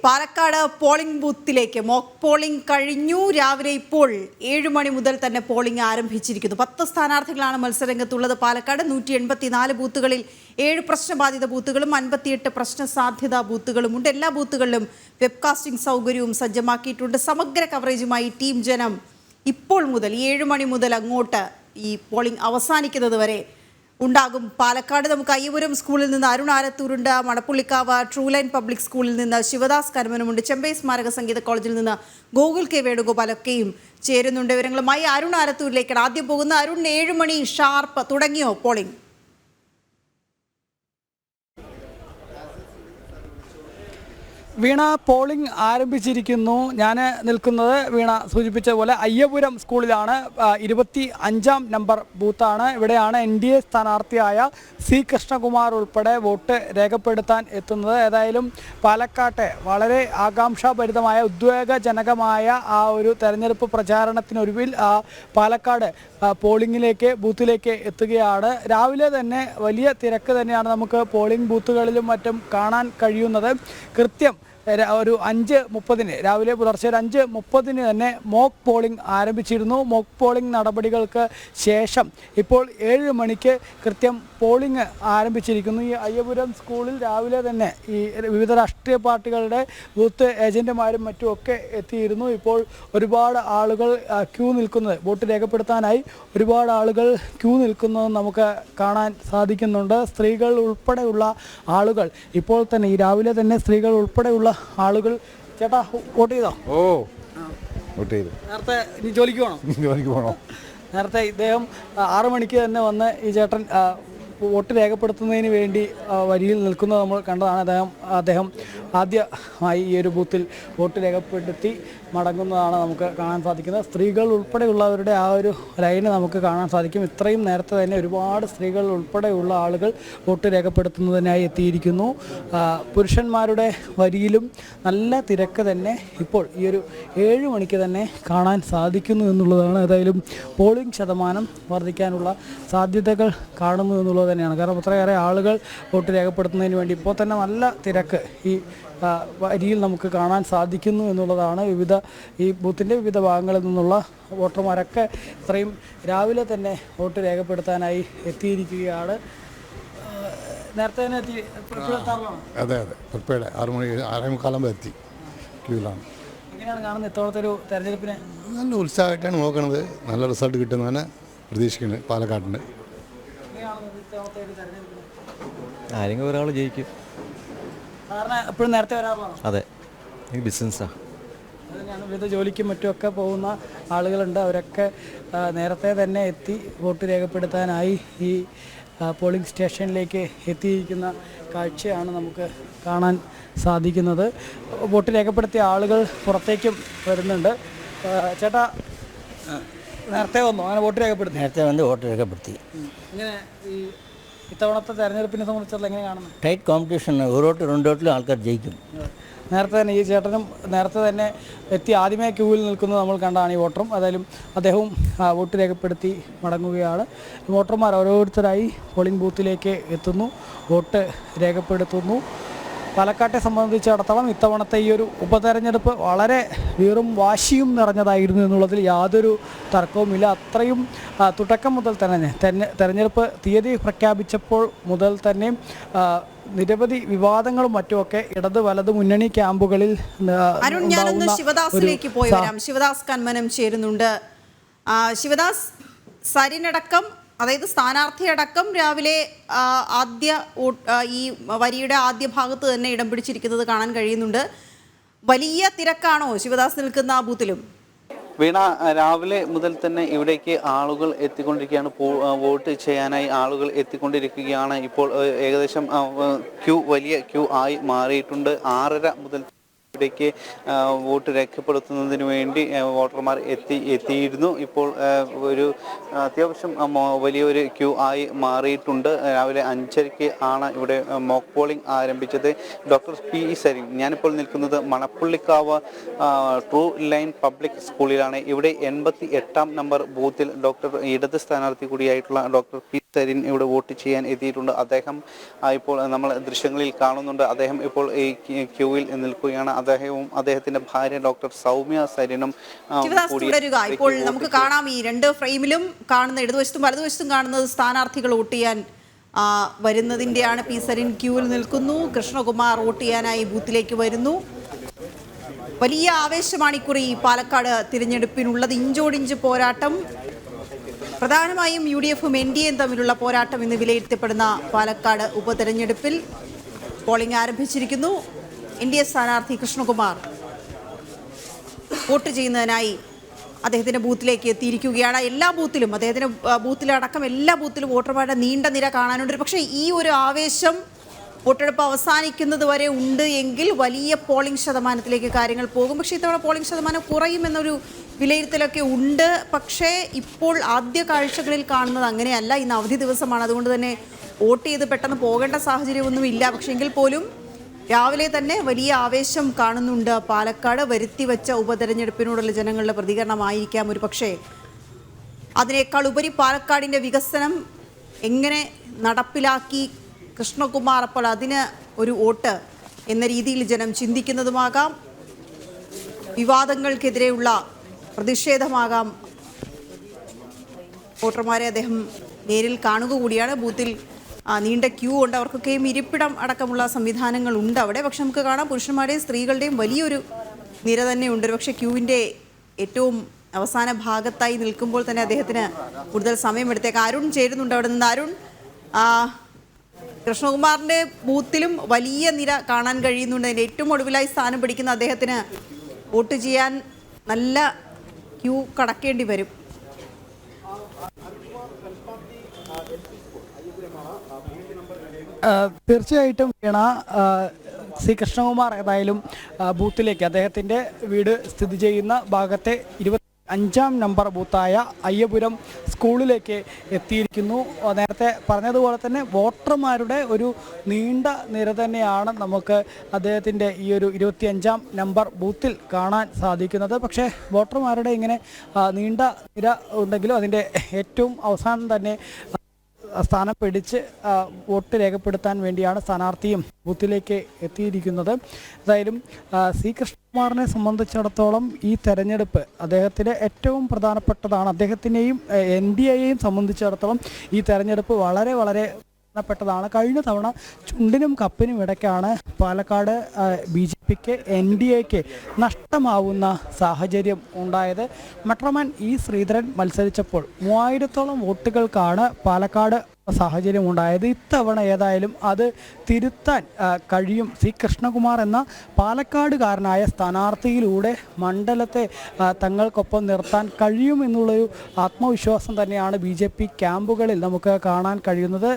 Palakkad polling ബൂത്തിലേക്ക് mock polling കഴിഞ്ഞു. രാവിലെ ഇപ്പോൾ 7 മണി മുതൽ തന്നെ പോളിംഗ് ആരംഭിച്ചിരിക്കുന്നു. 10 സ്ഥാനാർത്ഥികളാണ് മത്സരരംഗത്തുള്ളത്. പാലക്കാട് 184 ബൂത്തുകളിൽ 7 പ്രശ്നബാധിത ബൂത്തുകളും 58 പ്രശ്ന സാധ്യതാ ബൂത്തുകളുമുണ്ട്. എല്ലാ ബൂത്തുകളിലും വെബ്കാസ്റ്റിംഗ് സൗകര്യവും സജ്ജമാക്കിയിട്ടുണ്ട്. സമഗ്ര കവറേജുമായി ടീം ജനം ഇപ്പോൾ മുതൽ 7 മണി മുതൽ അങ്ങോട്ട് ഈ പോളിംഗ് അവസാനിക്കുന്നത് വരെ ഉണ്ടാകും. പാലക്കാട് നമുക്ക് അയ്യപുരം സ്കൂളിൽ നിന്ന് അരുൺ ആലത്തൂരുണ്ട്, മണപ്പുള്ളിക്കാവ് ട്രൂ ലൈൻ പബ്ലിക് സ്കൂളിൽ നിന്ന് ശിവദാസ് കർമ്മനുമുണ്ട്, ചെമ്പൈ സ്മാരക സംഗീത കോളേജിൽ നിന്ന് ഗോകുൽ കെ വേണുഗോപാലൊക്കെയും ചേരുന്നുണ്ട്. വിവരങ്ങളുമായി അരുൺ ആലത്തൂരിലേക്കാണ് ആദ്യം പോകുന്നത്. അരുൺ, 7 മണി ഷാർപ്പ് തുടങ്ങിയോ പോളിംഗ്? വീണ, പോളിംഗ് ആരംഭിച്ചിരിക്കുന്നു. ഞാൻ നിൽക്കുന്നത് വീണ സൂചിപ്പിച്ച പോലെ അയ്യപുരം സ്കൂളിലാണ്. 25-ാം നമ്പർ ബൂത്താണ്. ഇവിടെയാണ് NDA സ്ഥാനാർത്ഥിയായ C കൃഷ്ണകുമാർ ഉൾപ്പെടെ വോട്ട് രേഖപ്പെടുത്താൻ എത്തുന്നത്. ഏതായാലും പാലക്കാട്ടെ വളരെ ആകാംക്ഷാഭരിതമായ ഉദ്വേഗജനകമായ ആ ഒരു തെരഞ്ഞെടുപ്പ് പ്രചാരണത്തിനൊടുവിൽ പാലക്കാട് പോളിംഗിലേക്ക് ബൂത്തിലേക്ക് എത്തുകയാണ്. രാവിലെ തന്നെ വലിയ തിരക്ക് തന്നെയാണ് നമുക്ക് പോളിംഗ് ബൂത്തുകളിലും മറ്റും കാണാൻ കഴിയുന്നത്. കൃത്യം ഒരു 5:30 രാവിലെ പുലർച്ചെ 5:30 തന്നെ മോക്ക് പോളിംഗ് ആരംഭിച്ചിരുന്നു. മോക്ക് പോളിംഗ് നടപടികൾക്ക് ശേഷം ഇപ്പോൾ 7 മണിക്ക് കൃത്യം പോളിംഗ് ആരംഭിച്ചിരിക്കുന്നു. ഈ അയ്യപുരം സ്കൂളിൽ രാവിലെ തന്നെ ഈ വിവിധ രാഷ്ട്രീയ പാർട്ടികളുടെ ബൂത്ത് ഏജന്റുമാരും മറ്റുമൊക്കെ എത്തിയിരുന്നു. ഇപ്പോൾ ഒരുപാട് ആളുകൾ ക്യൂ നിൽക്കുന്നത്, വോട്ട് രേഖപ്പെടുത്താനായി ഒരുപാട് ആളുകൾ ക്യൂ നിൽക്കുന്നത് നമുക്ക് കാണാൻ സാധിക്കുന്നുണ്ട്. സ്ത്രീകൾ ഉൾപ്പെടെയുള്ള ആളുകൾ ഇപ്പോൾ തന്നെ ഈ രാവിലെ തന്നെ സ്ത്രീകൾ ഉൾപ്പെടെയുള്ള ആളുകൾ. ചേട്ടാ, വോട്ട് ചെയ്തോ? ഓ, വോട്ട് ചെയ്തു. നേരത്തെ ഇനി ജോലിക്ക് പോകണം. നേരത്തെ ഇദ്ദേഹം 6 മണിക്ക് തന്നെ വന്ന് ഈ ചേട്ടൻ വോട്ട് രേഖപ്പെടുത്തുന്നതിന് വേണ്ടി വരിയിൽ നിൽക്കുന്നത് നമ്മൾ കണ്ടതാണ്. അദ്ദേഹം ആദ്യമായി ഈ ഒരു ബൂത്തിൽ വോട്ട് രേഖപ്പെടുത്തി മടങ്ങുന്നതാണ് നമുക്ക് കാണാൻ സാധിക്കുന്നത്. സ്ത്രീകൾ ഉൾപ്പെടെയുള്ളവരുടെ ആ ഒരു ലൈന് നമുക്ക് കാണാൻ സാധിക്കും. ഇത്രയും നേരത്തെ തന്നെ ഒരുപാട് സ്ത്രീകൾ ഉൾപ്പെടെയുള്ള ആളുകൾ വോട്ട് രേഖപ്പെടുത്തുന്നതിനായി എത്തിയിരിക്കുന്നു. പുരുഷന്മാരുടെ വരിയിലും നല്ല തിരക്ക് തന്നെ ഇപ്പോൾ ഈ ഒരു 7 മണിക്ക് തന്നെ കാണാൻ സാധിക്കുന്നു എന്നുള്ളതാണ്. ഏതായാലും പോളിംഗ് ശതമാനം വർദ്ധിക്കാനുള്ള സാധ്യതകൾ കാണുന്നു എന്നുള്ളത് തന്നെയാണ്. കാരണം അത്രയേറെ ആളുകൾ വോട്ട് രേഖപ്പെടുത്തുന്നതിന് വേണ്ടി ഇപ്പോൾ തന്നെ നല്ല തിരക്ക് ഈ വരിയിൽ നമുക്ക് കാണാൻ സാധിക്കുന്നു എന്നുള്ളതാണ്. ഈ ബൂത്തിൻ്റെ വിവിധ ഭാഗങ്ങളിൽ നിന്നുള്ള വോട്ടർമാരൊക്കെ ഇത്രയും രാവിലെ തന്നെ വോട്ട് രേഖപ്പെടുത്താനായി എത്തിയിരിക്കുകയാണ്. നേരത്തെ തന്നെ എത്തി? അതെ, പ്രിപ്പയർഡ്. 6 മണി 6:45 എത്തി ക്യൂവിലാണ്. എങ്ങനെയാണ് കാണുന്നത് ഇത്തവണത്തെ ഒരു തെരഞ്ഞെടുപ്പിനെ? നല്ല ഉത്സാഹമായിട്ടാണ് നോക്കുന്നത്. നല്ല റിസൾട്ട് കിട്ടുന്നതാണ് പ്രതീക്ഷിക്കുന്നത് പാലക്കാടിന്. ആരെങ്കിലും ഒരാൾ ജയിക്കും. എപ്പോഴും നേരത്തെ വരാറുള്ളതാണ്? അതെ, ഈ ബിസിനസ്സാണ്. അതുതന്നെയാണ്. വിവിധ ജോലിക്കും മറ്റുമൊക്കെ പോകുന്ന ആളുകളുണ്ട്. അവരൊക്കെ നേരത്തെ തന്നെ എത്തി വോട്ട് രേഖപ്പെടുത്താനായി ഈ പോളിംഗ് സ്റ്റേഷനിലേക്ക് എത്തിയിരിക്കുന്ന കാഴ്ചയാണ് നമുക്ക് കാണാൻ സാധിക്കുന്നത്. വോട്ട് രേഖപ്പെടുത്തിയ ആളുകൾ പുറത്തേക്കും വരുന്നുണ്ട്. ചേട്ടാ, നേരത്തെ വന്നു അങ്ങനെ വോട്ട് രേഖപ്പെടുത്തി? നേരത്തെ വന്ന് വോട്ട് രേഖപ്പെടുത്തി. ഇങ്ങനെ ഈ ഇത്തവണത്തെ തെരഞ്ഞെടുപ്പിനെ സംബന്ധിച്ചുള്ള എങ്ങനെ കാണുന്നു? ടൈറ്റ് കോമ്പറ്റീഷൻ, ഒരു വോട്ട് 2 വോട്ടിലും ആൾക്കാർ ജയിക്കും. നേരത്തെ തന്നെ ഈ ചേട്ടനും നേരത്തെ തന്നെ എത്തി ആദ്യമേ ക്യൂവിൽ നിൽക്കുന്നത് നമ്മൾ കണ്ടാണ് ഈ വോട്ടറും. ഏതായാലും അദ്ദേഹവും വോട്ട് രേഖപ്പെടുത്തി മടങ്ങുകയാണ്. വോട്ടർമാർ ഓരോരുത്തരായി പോളിംഗ് ബൂത്തിലേക്ക് എത്തുന്നു, വോട്ട് രേഖപ്പെടുത്തുന്നു. പാലക്കാട്ടെ സംബന്ധിച്ചിടത്തോളം ഇത്തവണത്തെ ഈ ഒരു ഉപതെരഞ്ഞെടുപ്പ് വളരെ വീറും വാശിയും നിറഞ്ഞതായിരുന്നു എന്നുള്ളതിൽ യാതൊരു തർക്കവുമില്ല. അത്രയും തുടക്കം മുതൽ തന്നെ തെരഞ്ഞെടുപ്പ് തീയതി പ്രഖ്യാപിച്ചപ്പോൾ മുതൽ തന്നെ നിരവധി വിവാദങ്ങളും മറ്റുമൊക്കെ ഇടത് വലത് മുന്നണി ക്യാമ്പുകളിൽ. അരുൺ, ഞാനൊന്ന് ശിവദാസിലേക്ക് പോയി വരാം. ശിവദാസ് കന്മനം ചേരുന്നുണ്ട്. ശിവദാസ്, സരിനടക്കം, അതായത് സ്ഥാനാർത്ഥിയടക്കം രാവിലെ ഈ വരിയുടെ ആദ്യ ഭാഗത്ത് തന്നെ ഇടം പിടിച്ചിരിക്കുന്നത് കാണാൻ കഴിയുന്നുണ്ട്. വലിയ തിരക്കാണോ ശിവദാസ് നിൽക്കുന്ന ബൂത്തിലും? വീണ, രാവിലെ മുതൽ തന്നെ ഇവിടേക്ക് ആളുകൾ എത്തിക്കൊണ്ടിരിക്കുകയാണ്. വോട്ട് ചെയ്യാനായി ആളുകൾ എത്തിക്കൊണ്ടിരിക്കുകയാണ്. ഇപ്പോൾ ഏകദേശം വലിയ ക്യൂ ആയി മാറിയിട്ടുണ്ട്. 6:30 മുതൽ ഇവിടേക്ക് വോട്ട് രേഖപ്പെടുത്തുന്നതിന് വേണ്ടി വോട്ടർമാർ എത്തിയിരുന്നു. ഇപ്പോൾ ഒരു അത്യാവശ്യം വലിയൊരു ക്യൂ ആയി മാറിയിട്ടുണ്ട്. രാവിലെ 5:30 ആണ് ഇവിടെ മോക്ക് പോളിംഗ് ആരംഭിച്ചത്. Doctor P. സരിൻ, ഞാനിപ്പോൾ നിൽക്കുന്നത് മണപ്പുള്ളിക്കാവ് ട്രൂ ലൈൻ പബ്ലിക് സ്കൂളിലാണ്. ഇവിടെ 88-ാം നമ്പർ ബൂത്തിൽ ഇടത് സ്ഥാനാർത്ഥി കൂടിയായിട്ടുള്ള ഡോക്ടർ P. സരിൻ ഇവിടെ വോട്ട് ചെയ്യാൻ എത്തിയിട്ടുണ്ട്. അദ്ദേഹം ഇപ്പോൾ നമ്മൾ ദൃശ്യങ്ങളിൽ കാണുന്നുണ്ട്. അദ്ദേഹം ഇപ്പോൾ ഈ ക്യൂവിൽ നിൽക്കുകയാണ്. അദ്ദേഹവും അദ്ദേഹത്തിന്റെ ഭാര്യ ഡോക്ടർ സൗമ്യ സരിനും തുടരുക. ഇപ്പോൾ നമുക്ക് കാണാം ഈ രണ്ട് ഫ്രെയിമിലും കാണുന്ന ഇടതുവശത്തും വലതുവശത്തും കാണുന്നത് സ്ഥാനാർത്ഥികൾ വോട്ട് ചെയ്യാൻ വരുന്നതിൻ്റെയാണ്. പി സരിൻ ക്യൂവിൽ നിൽക്കുന്നു. കൃഷ്ണകുമാർ വോട്ട് ചെയ്യാനായി ബൂത്തിലേക്ക് വരുന്നു. വലിയ ആവേശമാണ് ഇക്കുറി പാലക്കാട് തിരഞ്ഞെടുപ്പിനുള്ളത്. ഇഞ്ചോടിഞ്ച് പോരാട്ടം, പ്രധാനമായും UDF-ഉം NDA-യും തമ്മിലുള്ള പോരാട്ടം എന്ന് വിലയിരുത്തപ്പെടുന്ന പാലക്കാട് ഉപതെരഞ്ഞെടുപ്പിൽ പോളിംഗ് ആരംഭിച്ചിരിക്കുന്നു. NDA സ്ഥാനാർത്ഥി കൃഷ്ണകുമാർ വോട്ട് ചെയ്യുന്നതിനായി അദ്ദേഹത്തിൻ്റെ ബൂത്തിലേക്ക് എത്തിയിരിക്കുകയാണ്. എല്ലാ ബൂത്തിലും അദ്ദേഹത്തിൻ്റെ ബൂത്തിലടക്കം എല്ലാ ബൂത്തിലും വോട്ടർമാരുടെ നീണ്ട നിര കാണാനുണ്ട്. പക്ഷേ ഈ ഒരു ആവേശം വോട്ടെടുപ്പ് അവസാനിക്കുന്നത് വരെ ഉണ്ട് എങ്കിൽ വലിയ പോളിംഗ് ശതമാനത്തിലേക്ക് കാര്യങ്ങൾ പോകും. പക്ഷേ ഇത്തവണ പോളിംഗ് ശതമാനം കുറയുമെന്നൊരു വിലയിരുത്തലൊക്കെ ഉണ്ട്. പക്ഷേ ഇപ്പോൾ ആദ്യ കാഴ്ചകളിൽ കാണുന്നത് അങ്ങനെയല്ല. ഇന്ന് അവധി ദിവസമാണ്, അതുകൊണ്ട് തന്നെ വോട്ട് ചെയ്ത് പെട്ടെന്ന് പോകേണ്ട സാഹചര്യമൊന്നുമില്ല. പക്ഷേ എങ്കിൽ പോലും രാവിലെ തന്നെ വലിയ ആവേശം കാണുന്നുണ്ട് പാലക്കാട്. വരുത്തിവെച്ച ഉപതെരഞ്ഞെടുപ്പിനോടുള്ള ജനങ്ങളുടെ പ്രതികരണമായിരിക്കാം ഒരു പക്ഷേ. അതിനേക്കാൾ ഉപരി പാലക്കാടിൻ്റെ വികസനം എങ്ങനെ നടപ്പിലാക്കി കൃഷ്ണകുമാർ, അപ്പോൾ അതിന് ഒരു വോട്ട് എന്ന രീതിയിൽ ജനം ചിന്തിക്കുന്നതുമാകാം. വിവാദങ്ങൾക്കെതിരെയുള്ള പ്രതിഷേധമാകാം. വോട്ടർമാരെ അദ്ദേഹം നേരിൽ കാണുക കൂടിയാണ്. ബൂത്തിൽ നീണ്ട ക്യൂ ഉണ്ട്. അവർക്കൊക്കെയും ഇരിപ്പിടം അടക്കമുള്ള സംവിധാനങ്ങൾ ഉണ്ട് അവിടെ. പക്ഷെ നമുക്ക് കാണാം പുരുഷന്മാരുടെയും സ്ത്രീകളുടെയും വലിയൊരു നിര തന്നെയുണ്ട്. പക്ഷേ ക്യൂവിൻ്റെ ഏറ്റവും അവസാന ഭാഗത്തായി നിൽക്കുമ്പോൾ തന്നെ അദ്ദേഹത്തിന് കൂടുതൽ സമയമെടുത്തേക്ക്. അരുൺ ചേരുന്നുണ്ട് അവിടെ നിന്ന്. അരുൺ, കൃഷ്ണകുമാറിൻ്റെ ബൂത്തിലും വലിയ നിര കാണാൻ കഴിയുന്നുണ്ട്. അതിൻ്റെ ഏറ്റവും ഒടുവിലായി സ്ഥാനം പിടിക്കുന്ന അദ്ദേഹത്തിന് വോട്ട് ചെയ്യാൻ നല്ല ക്യൂ കടക്കേണ്ടി വരും. തീർച്ചയായിട്ടും വീണ, സി കൃഷ്ണകുമാർ ഏതായാലും ബൂത്തിലേക്ക് അദ്ദേഹത്തിൻ്റെ വീട് സ്ഥിതി ചെയ്യുന്ന ഭാഗത്തെ 25-ാം നമ്പർ ബൂത്തായ അയ്യപുരം സ്കൂളിലേക്ക് എത്തിയിരിക്കുന്നു. നേരത്തെ പറഞ്ഞതുപോലെ തന്നെ വോട്ടർമാരുടെ ഒരു നീണ്ട നിര തന്നെയാണ് നമുക്ക് അദ്ദേഹത്തിൻ്റെ ഈ ഒരു 25-ാം നമ്പർ ബൂത്തിൽ കാണാൻ സാധിക്കുന്നത്. പക്ഷേ വോട്ടർമാരുടെ ഇങ്ങനെ നീണ്ട നിര ഉണ്ടെങ്കിലും അതിൻ്റെ ഏറ്റവും അവസാനം തന്നെ സ്ഥാനം പിടിച്ച് വോട്ട് രേഖപ്പെടുത്താൻ വേണ്ടിയാണ് സ്ഥാനാർത്ഥിയും ബൂത്തിലേക്ക് എത്തിയിരിക്കുന്നത്. ഏതായാലും സി കൃഷ്ണകുമാറിനെ സംബന്ധിച്ചിടത്തോളം ഈ തെരഞ്ഞെടുപ്പ് അദ്ദേഹത്തിന് ഏറ്റവും പ്രധാനപ്പെട്ടതാണ്. അദ്ദേഹത്തിനെയും NDA-യെയും സംബന്ധിച്ചിടത്തോളം ഈ തെരഞ്ഞെടുപ്പ് വളരെ വളരെ പ്രധാനപ്പെട്ടതാണ്. കഴിഞ്ഞ തവണ ചുണ്ടിനും കപ്പിനും ഇടയ്ക്കാണ് പാലക്കാട് BJP-ക്ക് NDA-ക്ക് നഷ്ടമാവുന്ന സാഹചര്യം ഉണ്ടായത്. മെട്രോമാൻ ശ്രീധരൻ മത്സരിച്ചപ്പോൾ 3000-ഓളം വോട്ടുകൾക്കാണ് പാലക്കാട് സാഹചര്യം ഉണ്ടായത്. ഇത്തവണ ഏതായാലും അത് തിരുത്താൻ കഴിയും. സി കൃഷ്ണകുമാർ എന്ന പാലക്കാടുകാരനായ സ്ഥാനാർത്ഥിയിലൂടെ മണ്ഡലത്തെ തങ്ങൾക്കൊപ്പം നിർത്താൻ കഴിയുമെന്നുള്ളൊരു ആത്മവിശ്വാസം തന്നെയാണ് BJP ക്യാമ്പുകളിൽ നമുക്ക് കാണാൻ കഴിയുന്നത്.